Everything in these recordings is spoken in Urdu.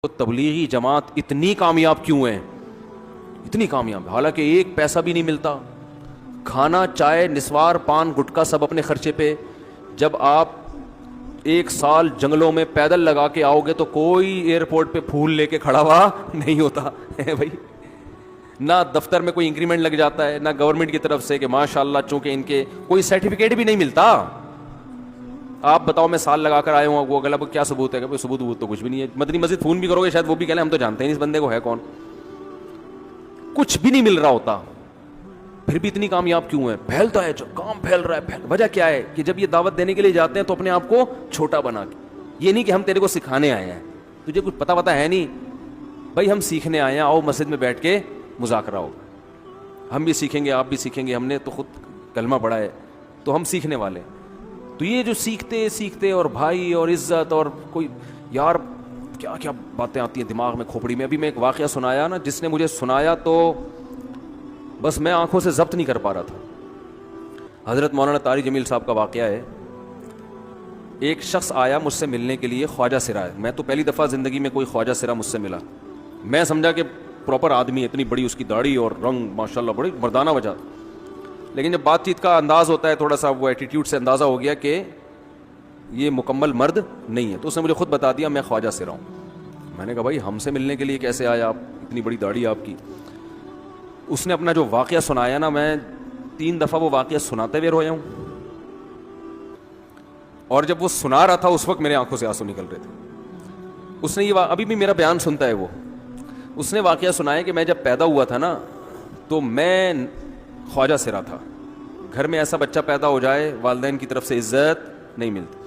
تبلیغی جماعت اتنی کامیاب کیوں ہے؟ اتنی کامیاب، حالانکہ ایک پیسہ بھی نہیں ملتا، کھانا چائے نسوار پان گٹکا سب اپنے خرچے پہ. جب آپ ایک سال جنگلوں میں پیدل لگا کے آؤ گے تو کوئی ایئرپورٹ پہ پھول لے کے کھڑا ہوا نہیں ہوتا ہے بھائی. نہ دفتر میں کوئی انکریمنٹ لگ جاتا ہے، نہ گورنمنٹ کی طرف سے کہ ماشاء اللہ چونکہ ان کے کوئی سرٹیفکیٹ بھی نہیں ملتا. آپ بتاؤ میں سال لگا کر آئے ہوں، وہ اگلا کیا ثبوت ہے؟ کہ ثبوت تو کچھ بھی نہیں ہے. مدنی مسجد فون بھی کرو گے شاید وہ بھی کہہ لیں ہم تو جانتے ہیں اس بندے کو ہے کون. کچھ بھی نہیں مل رہا ہوتا، پھر بھی اتنی کامیاب کیوں ہے؟ پھیلتا ہے، جو کام پھیل رہا ہے. وجہ کیا ہے؟ کہ جب یہ دعوت دینے کے لیے جاتے ہیں تو اپنے آپ کو چھوٹا بنا کے، یہ نہیں کہ ہم تیرے کو سکھانے آئے ہیں، تجھے کچھ پتا ہے نہیں بھائی، ہم سیکھنے آئے ہیں، آؤ مسجد میں بیٹھ کے مذاکرہ ہوگا، ہم بھی سیکھیں گے آپ بھی سیکھیں گے، ہم نے تو خود کلمہ پڑھا ہے تو ہم سیکھنے والے. تو یہ جو سیکھتے اور بھائی اور عزت اور کوئی یار کیا کیا باتیں آتی ہیں دماغ میں کھوپڑی میں. ابھی میں ایک واقعہ سنایا نا، جس نے مجھے سنایا تو بس میں آنکھوں سے ضبط نہیں کر پا رہا تھا. حضرت مولانا طاری جمیل صاحب کا واقعہ ہے. ایک شخص آیا مجھ سے ملنے کے لیے، خواجہ سرا ہے. میں تو پہلی دفعہ زندگی میں کوئی خواجہ سرا مجھ سے ملا. میں سمجھا کہ پراپر آدمی ہے، اتنی بڑی اس کی داڑھی اور رنگ ماشاءاللہ بڑی مردانہ وجہ. لیکن جب بات چیت کا انداز ہوتا ہے تھوڑا سا، وہ ایٹیٹیوڈ سے اندازہ ہو گیا کہ یہ مکمل مرد نہیں ہے. تو اس نے مجھے خود بتا دیا میں خواجہ سرا ہوں. میں نے کہا بھائی ہم سے ملنے کے لیے کیسے آیا آپ، اتنی بڑی داڑھی آپ کی. اس نے اپنا جو واقعہ سنایا نا، میں 3 دفعہ وہ واقعہ سناتے ہوئے رویا ہوں. اور جب وہ سنا رہا تھا اس وقت میرے آنکھوں سے آنسو نکل رہے تھے. اس نے یہ ابھی بھی میرا بیان سنتا ہے وہ. اس نے واقعہ سنایا کہ میں جب پیدا ہوا تھا نا تو میں خواجہ سرا تھا. گھر میں ایسا بچہ پیدا ہو جائے والدین کی طرف سے عزت نہیں ملتی.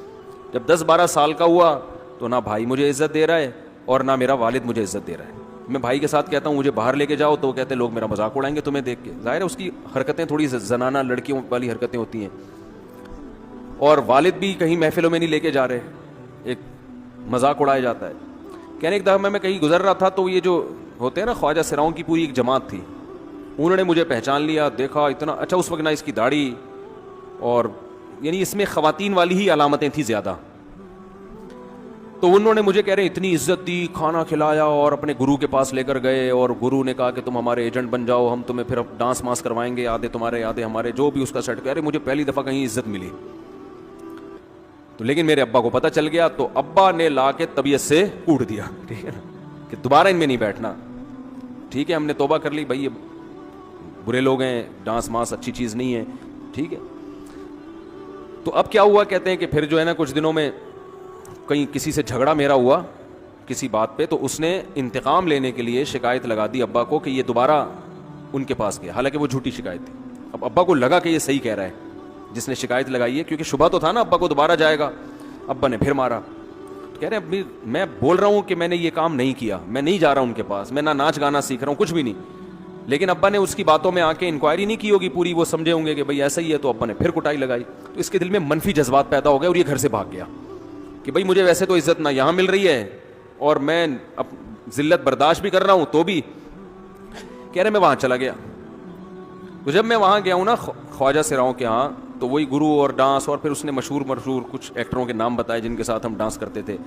جب 10-12 سال کا ہوا تو نہ بھائی مجھے عزت دے رہا ہے اور نہ میرا والد مجھے عزت دے رہا ہے. میں بھائی کے ساتھ کہتا ہوں مجھے باہر لے کے جاؤ تو وہ کہتے ہیں لوگ میرا مذاق اڑائیں گے تمہیں دیکھ کے. ظاہر ہے اس کی حرکتیں تھوڑی زنانہ لڑکیوں والی حرکتیں ہوتی ہیں. اور والد بھی کہیں محفلوں میں نہیں لے کے جا رہے، ایک مذاق اڑایا جاتا ہے. کہنے ایک دفعہ میں کہیں گزر رہا تھا تو یہ جو ہوتے ہیں نا خواجہ سراؤں کی پوری ایک جماعت تھی، انہوں نے مجھے پہچان لیا، دیکھا اتنا اچھا. اس وقت نہ اس کی داڑھی اور یعنی اس میں خواتین والی ہی علامتیں تھیں زیادہ. تو انہوں نے مجھے کہہ رہے اتنی عزت دی، کھانا کھلایا اور اپنے گرو کے پاس لے کر گئے. اور گرو نے کہا کہ تم ہمارے ایجنٹ بن جاؤ، ہم تمہیں پھر ڈانس ماس کروائیں گے، آدھے تمہارے آدھے ہمارے، جو بھی اس کا سیٹ. کہہ رہے مجھے پہلی دفعہ کہیں عزت ملی. تو لیکن میرے ابا کو پتہ چل گیا تو ابا نے لا کے طبیعت سے کوٹ دیا، ٹھیک ہے نا، کہ دوبارہ ان میں نہیں بیٹھنا. ٹھیک ہے ہم نے توبہ کر لی بھائی، یہ برے لوگ ہیں، ڈانس ماس اچھی چیز نہیں ہے، ٹھیک ہے. تو اب کیا ہوا، کہتے ہیں کہ پھر جو ہے نا کچھ دنوں میں کہیں کسی سے جھگڑا میرا ہوا کسی بات پہ، تو اس نے انتقام لینے کے لیے شکایت لگا دی ابا کو کہ یہ دوبارہ ان کے پاس گیا، حالانکہ وہ جھوٹی شکایت تھی. اب ابا کو لگا کہ یہ صحیح کہہ رہا ہے جس نے شکایت لگائی ہے، کیونکہ شبہ تو تھا نا ابا کو دوبارہ جائے گا. ابا نے پھر مارا. کہہ رہے ہیں میں بول رہا ہوں کہ میں نے یہ کام نہیں کیا، میں نہیں جا رہا ہوں ان کے پاس، میں نہ ناچ گانا سیکھ رہا ہوں، کچھ بھی نہیں. لیکن ابا نے اس کی باتوں میں آ کے انکوائری نہیں کی ہوگی پوری، وہ سمجھے ہوں گے کہ بھائی ایسا ہی ہے. تو ابا نے پھر کٹائی لگائی. تو اس کے دل میں منفی جذبات پیدا ہو گئے اور یہ گھر سے بھاگ گیا کہ بھائی مجھے ویسے تو عزت نہ یہاں مل رہی ہے اور میں ذلت برداشت بھی کر رہا ہوں تو بھی. کہہ رہے میں وہاں چلا گیا. تو جب میں وہاں گیا ہوں نا خواجہ سراؤں کے ہاں، تو وہی گرو اور ڈانس، اور پھر اس نے مشہور کچھ ایکٹروں کے نام بتائے جن کے ساتھ ہم ڈانس کرتے تھے،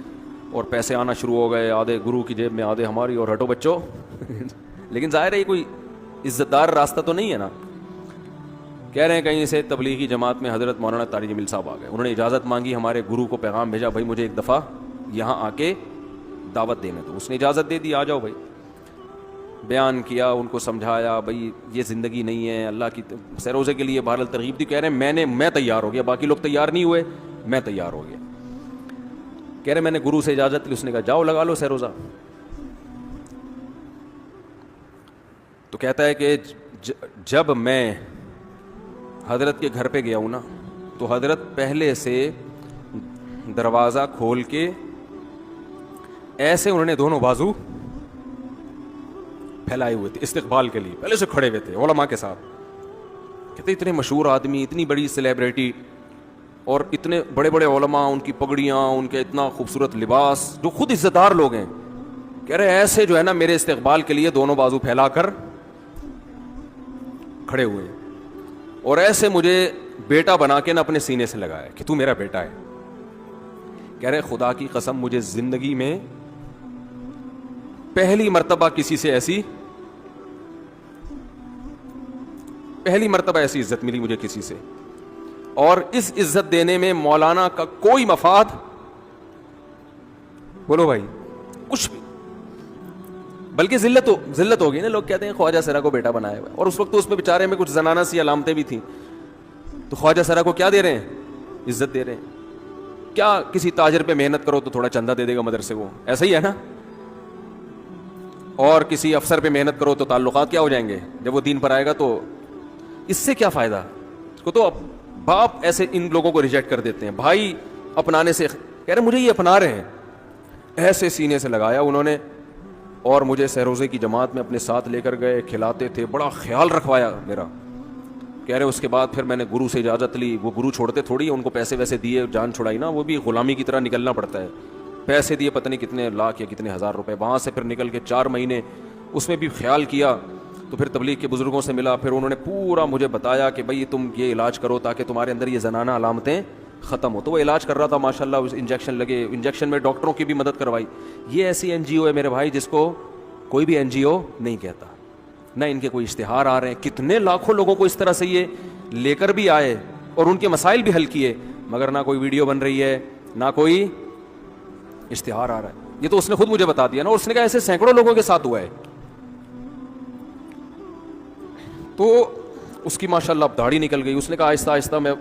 اور پیسے آنا شروع ہو گئے، آدھے گرو کی جیب میں آدھے ہماری، اور ہٹو بچوں. لیکن ظاہر ہے یہ کوئی عزت دار راستہ تو نہیں ہے نا. کہہ رہے ہیں کہیں سے تبلیغی جماعت میں حضرت مولانا طاری جمیل صاحب آ گئے. انہوں نے اجازت مانگی، ہمارے گرو کو پیغام بھیجا بھائی مجھے ایک دفعہ یہاں آ کے دعوت دینے دو. اس نے اجازت دے دی، آ جاؤ بھائی. بیان کیا، ان کو سمجھایا بھائی یہ زندگی نہیں ہے، اللہ کی سیروزے کے لیے بہرحال ترغیب دی. کہہ رہے ہیں میں تیار ہو گیا، باقی لوگ تیار نہیں ہوئے، میں تیار ہو گیا. کہہ رہے میں نے گرو سے اجازت لی، اس نے کہا جاؤ لگا لو سیروزہ. تو کہتا ہے کہ جب میں حضرت کے گھر پہ گیا ہوں نا تو حضرت پہلے سے دروازہ کھول کے ایسے انہوں نے دونوں بازو پھیلائے ہوئے تھے استقبال کے لیے، پہلے سے کھڑے ہوئے تھے علماء کے ساتھ. کہتے اتنے مشہور آدمی، اتنی بڑی سیلیبریٹی اور اتنے بڑے بڑے علماء، ان کی پگڑیاں، ان کے اتنا خوبصورت لباس، جو خود عزت دار لوگ ہیں. کہہ رہے ایسے جو ہے نا میرے استقبال کے لیے دونوں بازو پھیلا کر کھڑے ہوئے اور ایسے مجھے بیٹا بنا کے نا اپنے سینے سے لگایا کہ تو میرا بیٹا ہے. کہہ رہے خدا کی قسم مجھے زندگی میں پہلی مرتبہ ایسی عزت ملی مجھے کسی سے, اور اس عزت دینے میں مولانا کا کوئی مفاد, بولو بھائی, کچھ بھی, بلکہ ذلت ہو گئی نا. لوگ کہتے ہیں خواجہ سرا کو بیٹا بنایا ہوا ہے, اور اس وقت تو اس میں بیچارے میں کچھ زنانہ سی علامتیں بھی تھیں, تو خواجہ سرا کو کیا دے رہے ہیں, عزت دے رہے ہیں. کیا کسی تاجر پہ محنت کرو تو تھوڑا چندہ دے دے گا مدرسے کو, ایسا ہی ہے نا. اور کسی افسر پہ محنت کرو تو تعلقات کیا ہو جائیں گے, جب وہ دین پر آئے گا تو اس سے کیا فائدہ. اس کو تو باپ ایسے ان لوگوں کو ریجیکٹ کر دیتے ہیں, بھائی اپنانے سے کہہ رہے مجھے یہ اپنا رہے ہیں, ایسے سینے سے لگایا انہوں نے, اور مجھے سہروزے کی جماعت میں اپنے ساتھ لے کر گئے, کھلاتے تھے, بڑا خیال رکھوایا میرا. کہہ رہے اس کے بعد پھر میں نے گرو سے اجازت لی, وہ گرو چھوڑتے تھوڑی, ان کو پیسے ویسے دیے, جان چھڑائی نا, وہ بھی غلامی کی طرح نکلنا پڑتا ہے. پیسے دیے پتہ نہیں کتنے لاکھ یا کتنے ہزار روپے, وہاں سے پھر نکل کے 4 مہینے اس میں بھی خیال کیا. تو پھر تبلیغ کے بزرگوں سے ملا, پھر انہوں نے پورا مجھے بتایا کہ بھائی تم یہ علاج کرو تاکہ تمہارے اندر یہ زنانہ علامتیں ختم ہو. تو وہ علاج کر رہا تھا ماشاءاللہ, انجیکشن لگے, انجیکشن میں ڈاکٹروں کی بھی مدد کروائی. یہ ایسی این جی او ہے میرے بھائی جس کو کوئی بھی این جی او نہیں کہتا, نہ ان کے کوئی اشتہار آ رہے ہیں. کتنے لاکھوں لوگوں کو اس طرح سے یہ لے کر بھی آئے اور ان کے مسائل بھی حل کیے, مگر نہ کوئی ویڈیو بن رہی ہے, نہ کوئی اشتہار آ رہا ہے. یہ تو اس نے خود مجھے بتا دیا نا, اور اس نے کہا ایسے سینکڑوں لوگوں کے ساتھ ہوا ہے. تو اس کی ماشاءاللہ اب داڑھی نکل گئی. اس نے کہا آہستہ آہستہ میں,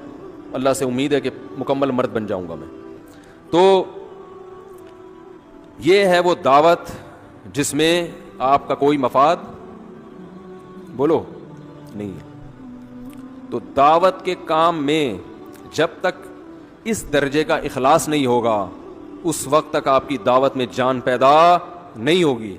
اللہ سے امید ہے کہ مکمل مرد بن جاؤں گا میں. تو یہ ہے وہ دعوت جس میں آپ کا کوئی مفاد بولو نہیں ہے. تو دعوت کے کام میں جب تک اس درجے کا اخلاص نہیں ہوگا, اس وقت تک آپ کی دعوت میں جان پیدا نہیں ہوگی.